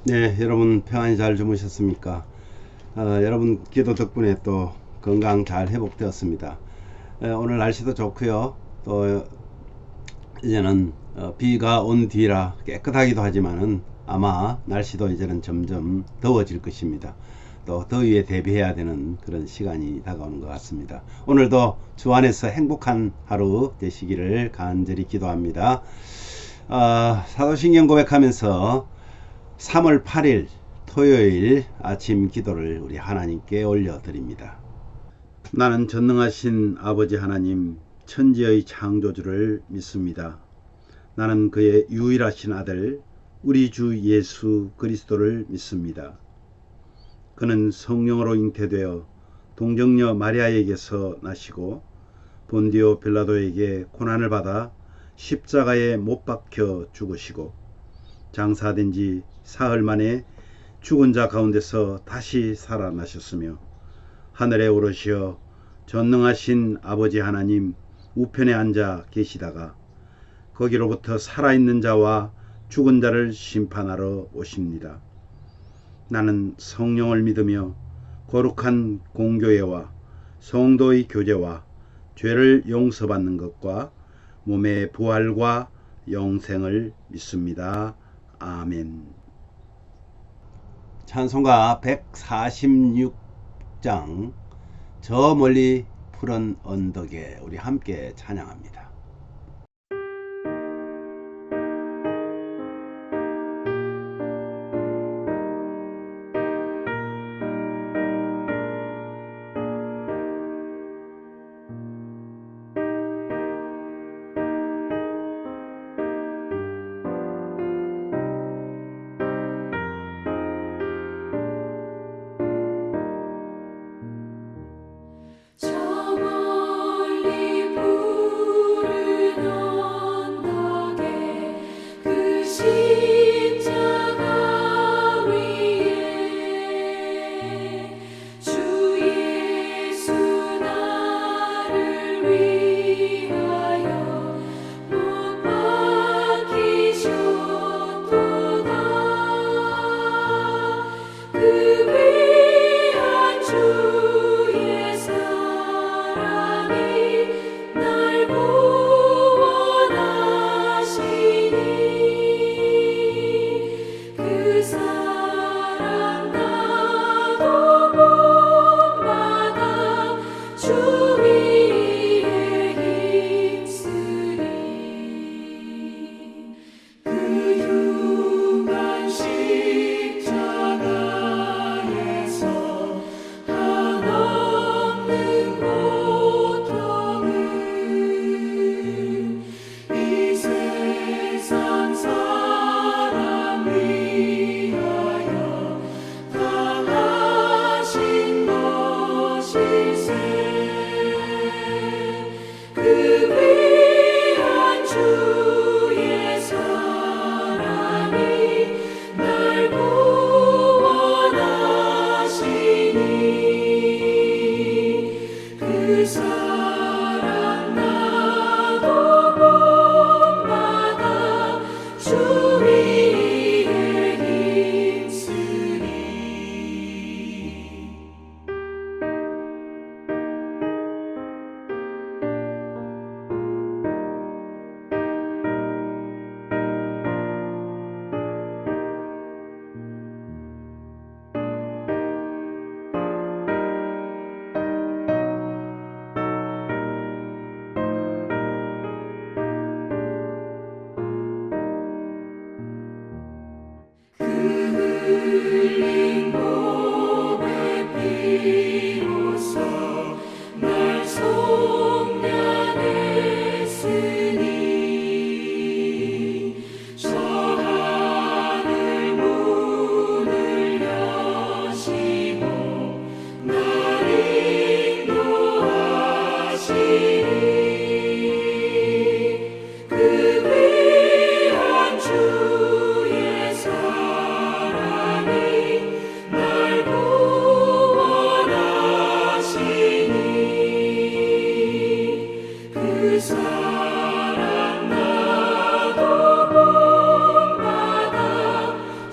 네, 여러분 평안히 잘 주무셨습니까? 여러분 기도 덕분에 또 건강 잘 회복되었습니다. 오늘 날씨도 좋고요. 또 이제는 비가 온 뒤라 깨끗하기도 하지만은 아마 날씨도 이제는 점점 더워질 것입니다. 또 더위에 대비해야 되는 그런 시간이 다가오는 것 같습니다. 오늘도 주 안에서 행복한 하루 되시기를 간절히 기도합니다. 사도신경 고백하면서 3월 8일 토요일 아침 기도를 우리 하나님께 올려드립니다. 나는 전능하신 아버지 하나님 천지의 창조주를 믿습니다. 나는 그의 유일하신 아들 우리 주 예수 그리스도를 믿습니다. 그는 성령으로 잉태되어 동정녀 마리아에게서 나시고 본디오 빌라도에게 고난을 받아 십자가에 못 박혀 죽으시고 장사된 지 사흘 만에 죽은 자 가운데서 다시 살아나셨으며 하늘에 오르시어 전능하신 아버지 하나님 우편에 앉아 계시다가 거기로부터 살아있는 자와 죽은 자를 심판하러 오십니다. 나는 성령을 믿으며 거룩한 공교회와 성도의 교제와 죄를 용서받는 것과 몸의 부활과 영생을 믿습니다. 아멘. 찬송가 146장 저 멀리 푸른 언덕에 우리 함께 찬양합니다.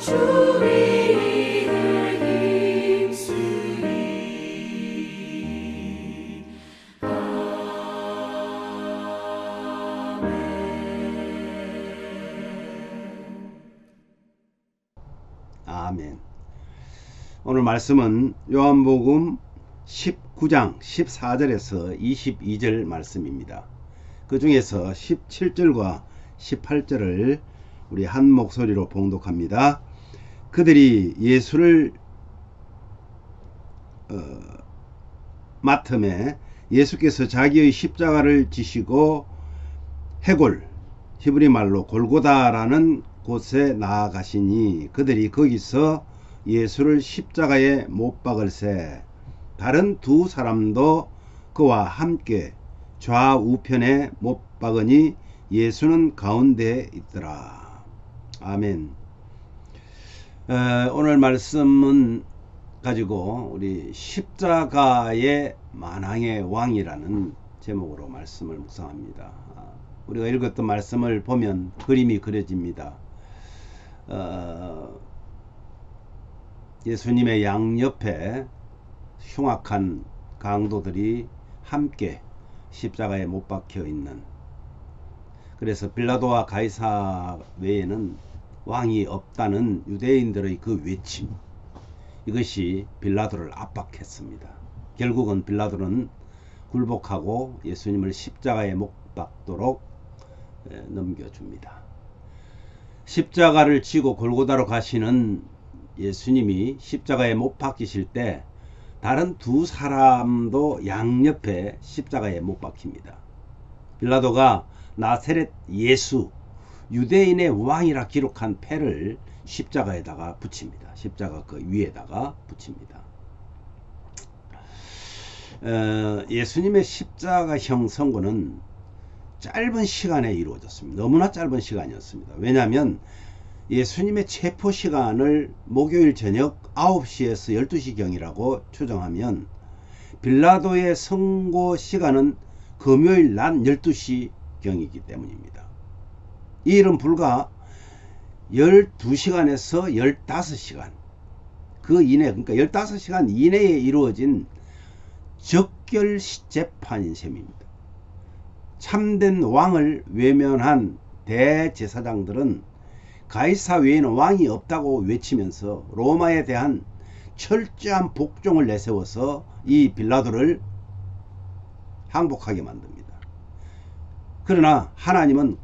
주의 아멘. 오늘 말씀은 요한복음 19장 14절에서 22절 말씀입니다. 그 중에서 17절과 18절을 우리 한 목소리로 봉독합니다. 그들이 예수를 맡음에 예수께서 자기의 십자가를 지시고 해골, 히브리 말로 골고다라는 곳에 나아가시니 그들이 거기서 예수를 십자가에 못 박을새 다른 두 사람도 그와 함께 좌우편에 못 박으니 예수는 가운데에 있더라. 아멘. 오늘 말씀은 가지고 우리 십자가의 만왕의 왕이라는 제목으로 말씀을 묵상합니다. 우리가 읽었던 말씀을 보면 그림이 그려집니다. 예수님의 양옆에 흉악한 강도들이 함께 십자가에 못 박혀 있는, 그래서 빌라도와 가이사 외에는 왕이 없다는 유대인들의 그 외침, 이것이 빌라도를 압박했습니다. 결국은 빌라도는 굴복하고 예수님을 십자가에 못 박도록 넘겨줍니다. 십자가를 지고 골고다로 가시는 예수님이 십자가에 못 박히실 때 다른 두 사람도 양옆에 십자가에 못 박힙니다. 빌라도가 나사렛 예수, 유대인의 왕이라 기록한 패를 십자가에다가 붙입니다. 십자가 그 위에다가 붙입니다. 예수님의 십자가형 선고는 짧은 시간에 이루어졌습니다. 너무나 짧은 시간이었습니다. 왜냐하면 예수님의 체포 시간을 목요일 저녁 9시에서 12시경이라고 추정하면 빌라도의 선고 시간은 금요일 낮 12시경이기 때문입니다. 이 일은 불과 12시간에서 15시간 그 이내, 그러니까 15시간 이내에 이루어진 적결 재판인 셈입니다. 참된 왕을 외면한 대제사장들은 가이사 외에는 왕이 없다고 외치면서 로마에 대한 철저한 복종을 내세워서 이 빌라도를 항복하게 만듭니다. 그러나 하나님은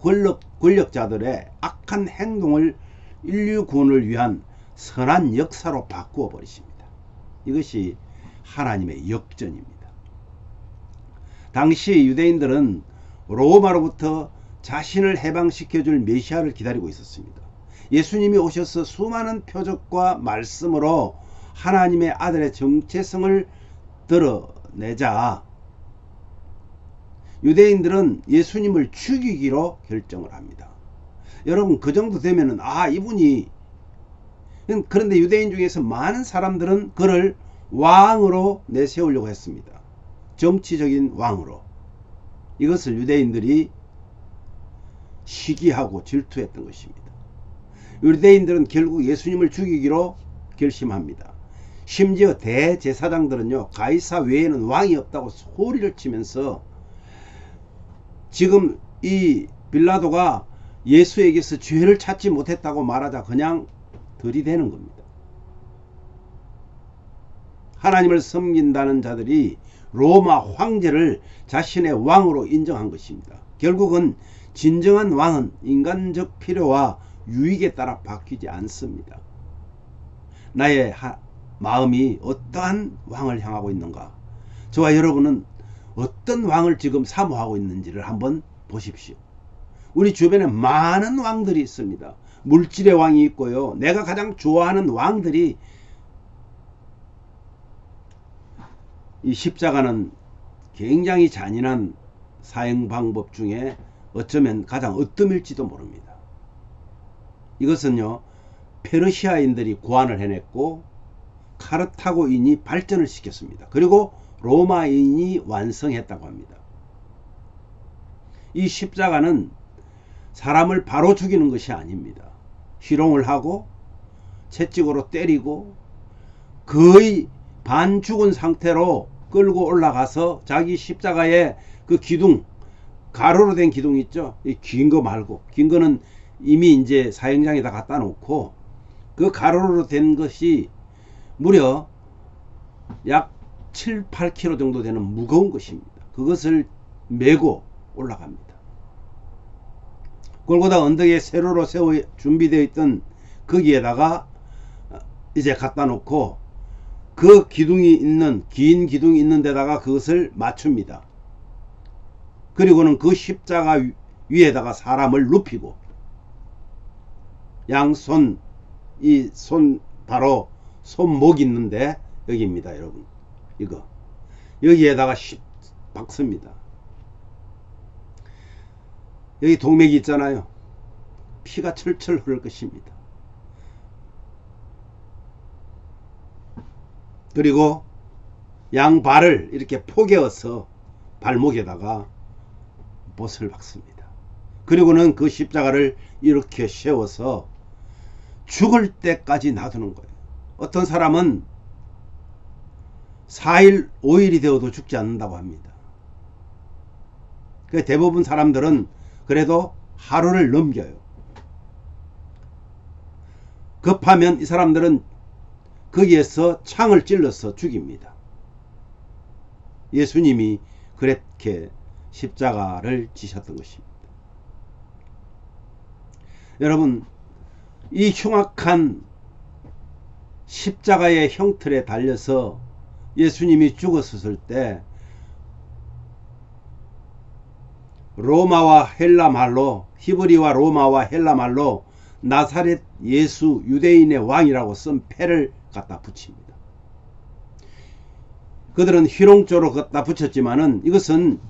권력자들의 악한 행동을 인류 구원을 위한 선한 역사로 바꾸어 버리십니다. 이것이 하나님의 역전입니다. 당시 유대인들은 로마로부터 자신을 해방시켜줄 메시아를 기다리고 있었습니다. 예수님이 오셔서 수많은 표적과 말씀으로 하나님의 아들의 정체성을 드러내자 유대인들은 예수님을 죽이기로 결정을 합니다. 여러분, 그 정도 되면은 이분이, 그런데 유대인 중에서 많은 사람들은 그를 왕으로 내세우려고 했습니다. 정치적인 왕으로. 이것을 유대인들이 시기하고 질투했던 것입니다. 유대인들은 결국 예수님을 죽이기로 결심합니다. 심지어 대제사장들은요, 가이사 외에는 왕이 없다고 소리를 치면서 지금 이 빌라도가 예수에게서 죄를 찾지 못했다고 말하자 그냥 들이대는 겁니다. 하나님을 섬긴다는 자들이 로마 황제를 자신의 왕으로 인정한 것입니다. 결국은 진정한 왕은 인간적 필요와 유익에 따라 바뀌지 않습니다. 나의 마음이 어떠한 왕을 향하고 있는가? 저와 여러분은 어떤 왕을 지금 사모하고 있는지를 한번 보십시오. 우리 주변에 많은 왕들이 있습니다. 물질의 왕이 있고요. 내가 가장 좋아하는 왕들이, 이 십자가는 굉장히 잔인한 사형 방법 중에 어쩌면 가장 으뜸일지도 모릅니다. 이것은요, 페르시아인들이 고안을 해냈고 카르타고인이 발전을 시켰습니다. 그리고 로마인이 완성했다고 합니다. 이 십자가는 사람을 바로 죽이는 것이 아닙니다. 희롱을 하고 채찍으로 때리고 거의 반 죽은 상태로 끌고 올라가서 자기 십자가에 그 기둥, 가로로 된 기둥 있죠? 이 긴 거 말고, 긴 거는 이미 이제 사형장에다 갖다 놓고 그 가로로 된 것이 무려 약 7, 8kg 정도 되는 무거운 것입니다. 그것을 메고 올라갑니다. 골고다 언덕에 세로로 세워 준비되어 있던 거기에다가 이제 갖다 놓고 그 기둥이 있는, 긴 기둥이 있는 데다가 그것을 맞춥니다. 그리고는 그 십자가 위에다가 사람을 눕히고 양손, 이 손 바로 손목 있는데 여기입니다, 여러분. 이거 여기에다가 박습니다. 여기 동맥이 있잖아요. 피가 철철 흐를 것입니다. 그리고 양발을 이렇게 포개어서 발목에다가 못을 박습니다. 그리고는 그 십자가를 이렇게 세워서 죽을 때까지 놔두는 거예요. 어떤 사람은 4일, 5일이 되어도 죽지 않는다고 합니다. 대부분 사람들은 그래도 하루를 넘겨요. 급하면 이 사람들은 거기에서 창을 찔러서 죽입니다. 예수님이 그렇게 십자가를 지셨던 것입니다. 여러분, 이 흉악한 십자가의 형틀에 달려서 예수님이 죽었을 때 로마와 헬라 말로, 히브리와 로마와 헬라 말로 나사렛 예수 유대인의 왕이라고 쓴 패를 갖다 붙입니다. 그들은 희롱조로 갖다 붙였지만은 이것은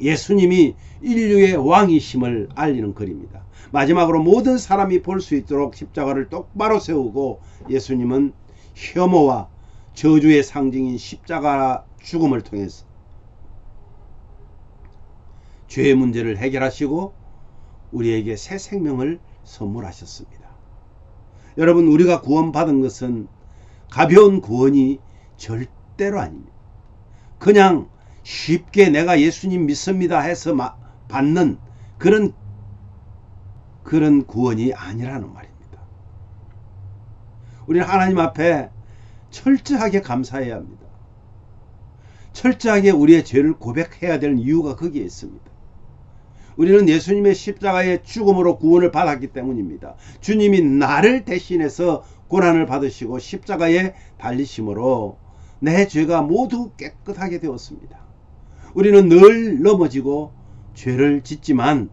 예수님이 인류의 왕이심을 알리는 글입니다. 마지막으로 모든 사람이 볼 수 있도록 십자가를 똑바로 세우고 예수님은 혐오와 저주의 상징인 십자가 죽음을 통해서 죄의 문제를 해결하시고 우리에게 새 생명을 선물하셨습니다. 여러분, 우리가 구원받은 것은 가벼운 구원이 절대로 아닙니다. 그냥 쉽게 내가 예수님 믿습니다 해서 받는 그런 구원이 아니라는 말입니다. 우리는 하나님 앞에 철저하게 감사해야 합니다. 철저하게 우리의 죄를 고백해야 되는 이유가 거기에 있습니다. 우리는 예수님의 십자가의 죽음으로 구원을 받았기 때문입니다. 주님이 나를 대신해서 고난을 받으시고 십자가에 달리심으로 내 죄가 모두 깨끗하게 되었습니다. 우리는 늘 넘어지고 죄를 짓지만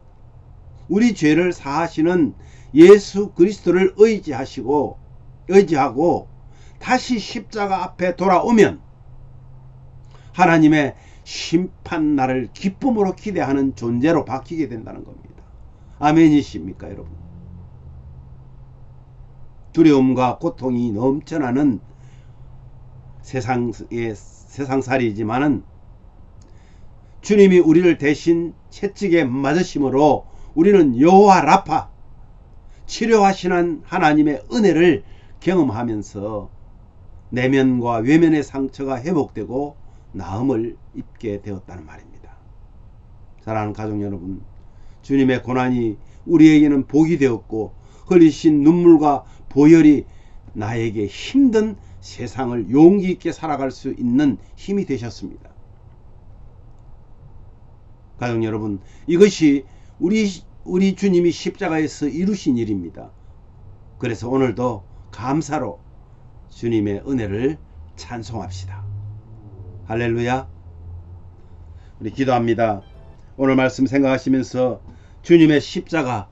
우리 죄를 사하시는 예수 그리스도를 의지하고 다시 십자가 앞에 돌아오면 하나님의 심판날을 기쁨으로 기대하는 존재로 바뀌게 된다는 겁니다. 아멘이십니까, 여러분? 두려움과 고통이 넘쳐나는 세상살이지만은 주님이 우리를 대신 채찍에 맞으심으로 우리는 여호와 라파, 치료하시는 하나님의 은혜를 경험하면서 내면과 외면의 상처가 회복되고 나음을 입게 되었다는 말입니다. 사랑하는 가족 여러분, 주님의 고난이 우리에게는 복이 되었고 흘리신 눈물과 보혈이 나에게 힘든 세상을 용기 있게 살아갈 수 있는 힘이 되셨습니다. 가족 여러분, 이것이 우리 주님이 십자가에서 이루신 일입니다. 그래서 오늘도 감사로 주님의 은혜를 찬송합시다. 할렐루야. 우리 기도합니다. 오늘 말씀 생각하시면서 주님의 십자가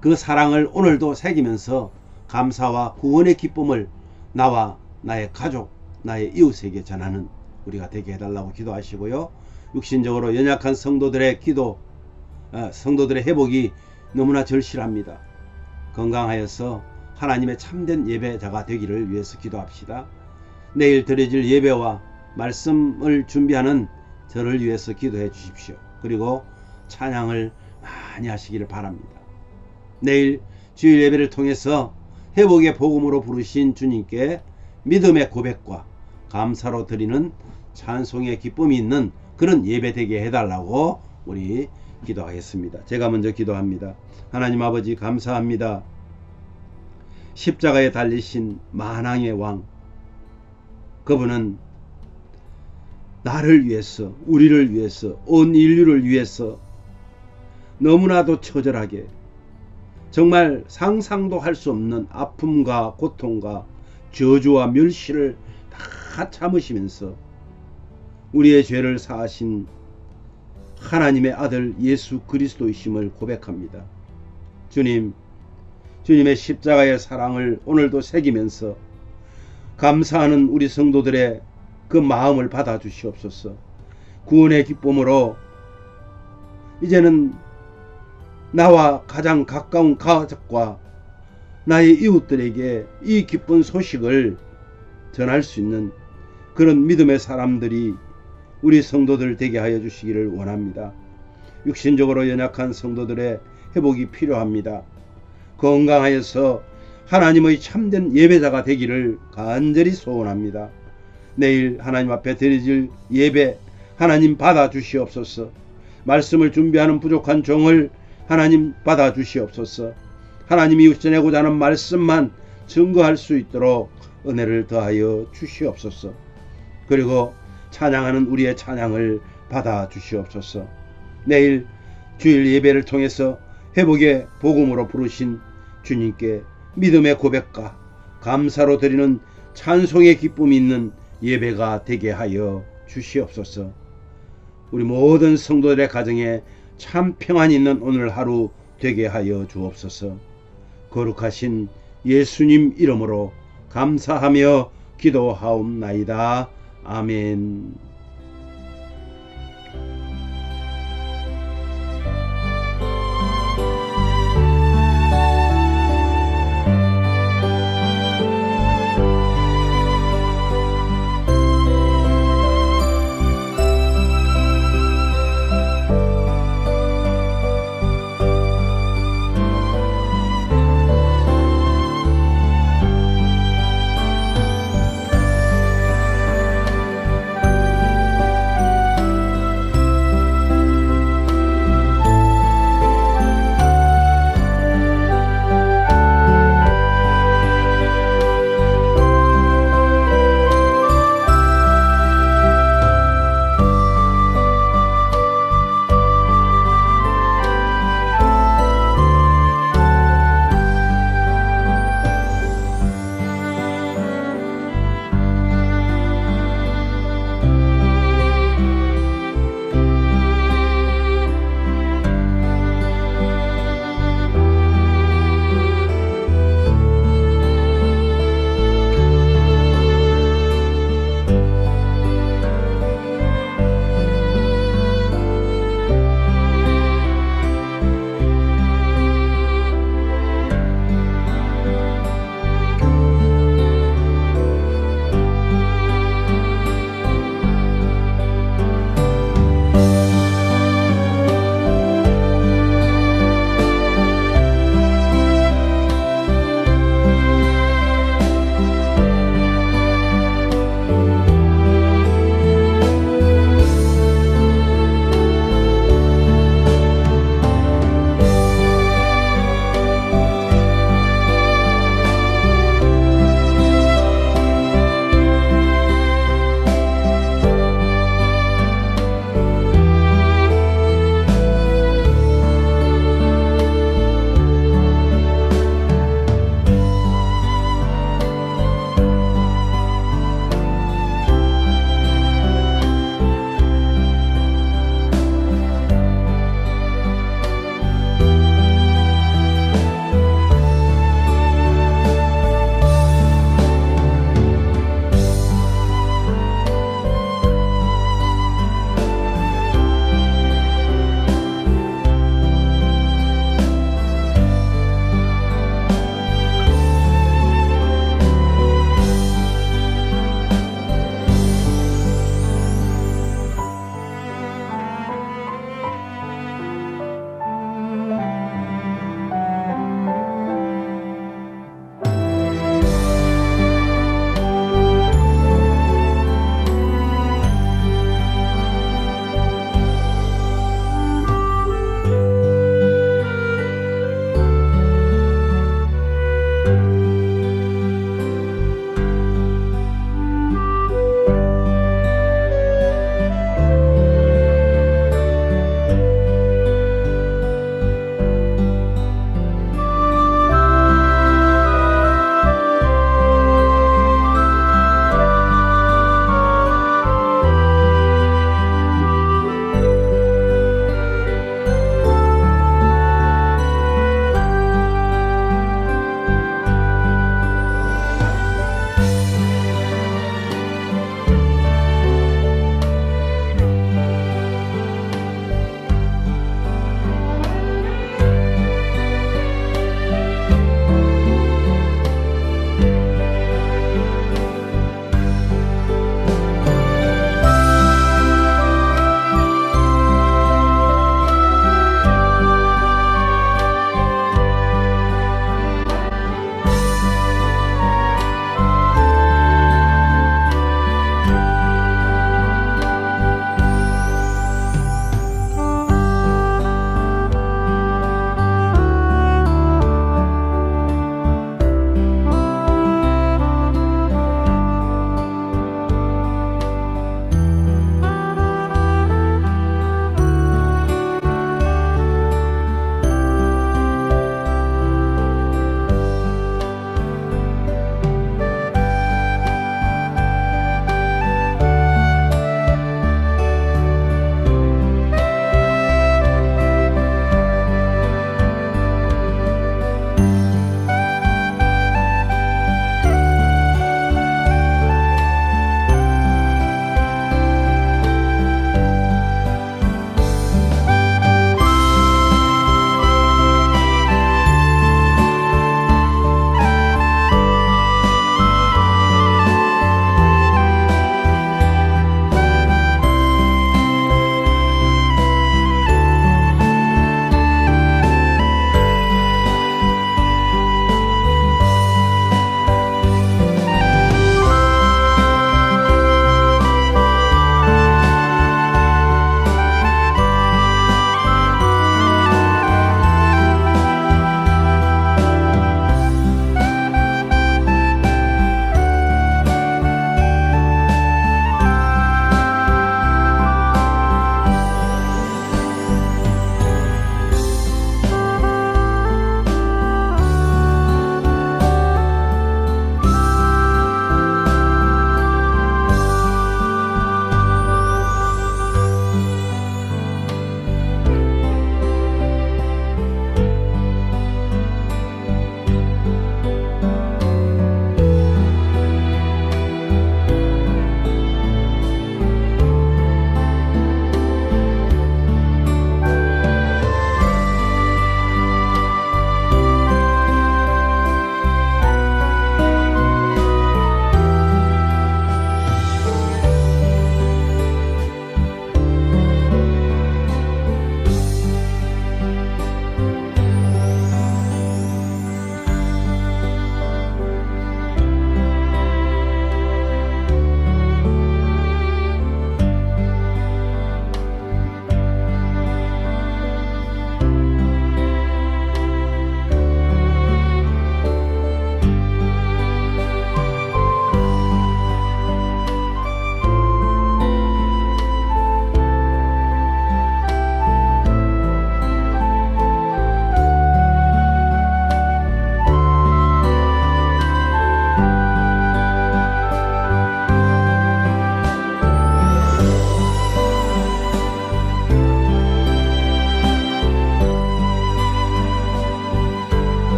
그 사랑을 오늘도 새기면서 감사와 구원의 기쁨을 나와 나의 가족, 나의 이웃에게 전하는 우리가 되게 해달라고 기도하시고요. 육신적으로 연약한 성도들의 성도들의 회복이 너무나 절실합니다. 건강하여서 하나님의 참된 예배자가 되기를 위해서 기도합시다. 내일 드려질 예배와 말씀을 준비하는 저를 위해서 기도해 주십시오. 그리고 찬양을 많이 하시기를 바랍니다. 내일 주일 예배를 통해서 회복의 복음으로 부르신 주님께 믿음의 고백과 감사로 드리는 찬송의 기쁨이 있는 그런 예배 되게 해달라고 우리 기도하겠습니다. 제가 먼저 기도합니다. 하나님 아버지, 감사합니다. 십자가에 달리신 만왕의 왕, 그분은 나를 위해서, 우리를 위해서, 온 인류를 위해서 너무나도 처절하게, 정말 상상도 할 수 없는 아픔과 고통과 저주와 멸시를 다 참으시면서 우리의 죄를 사하신 하나님의 아들 예수 그리스도이심을 고백합니다. 주님, 주님의 십자가의 사랑을 오늘도 새기면서 감사하는 우리 성도들의 그 마음을 받아 주시옵소서. 구원의 기쁨으로 이제는 나와 가장 가까운 가족과 나의 이웃들에게 이 기쁜 소식을 전할 수 있는 그런 믿음의 사람들이 우리 성도들 되게 하여 주시기를 원합니다. 육신적으로 연약한 성도들의 회복이 필요합니다. 건강하여서 하나님의 참된 예배자가 되기를 간절히 소원합니다. 내일 하나님 앞에 드려질 예배 하나님 받아 주시옵소서. 말씀을 준비하는 부족한 종을 하나님 받아 주시옵소서. 하나님이 전하고자 하는 말씀만 증거할 수 있도록 은혜를 더하여 주시옵소서. 그리고 찬양하는 우리의 찬양을 받아 주시옵소서. 내일 주일 예배를 통해서 회복의 복음으로 부르신 주님께 믿음의 고백과 감사로 드리는 찬송의 기쁨이 있는 예배가 되게 하여 주시옵소서. 우리 모든 성도들의 가정에 참 평안이 있는 오늘 하루 되게 하여 주옵소서. 거룩하신 예수님 이름으로 감사하며 기도하옵나이다. 아멘.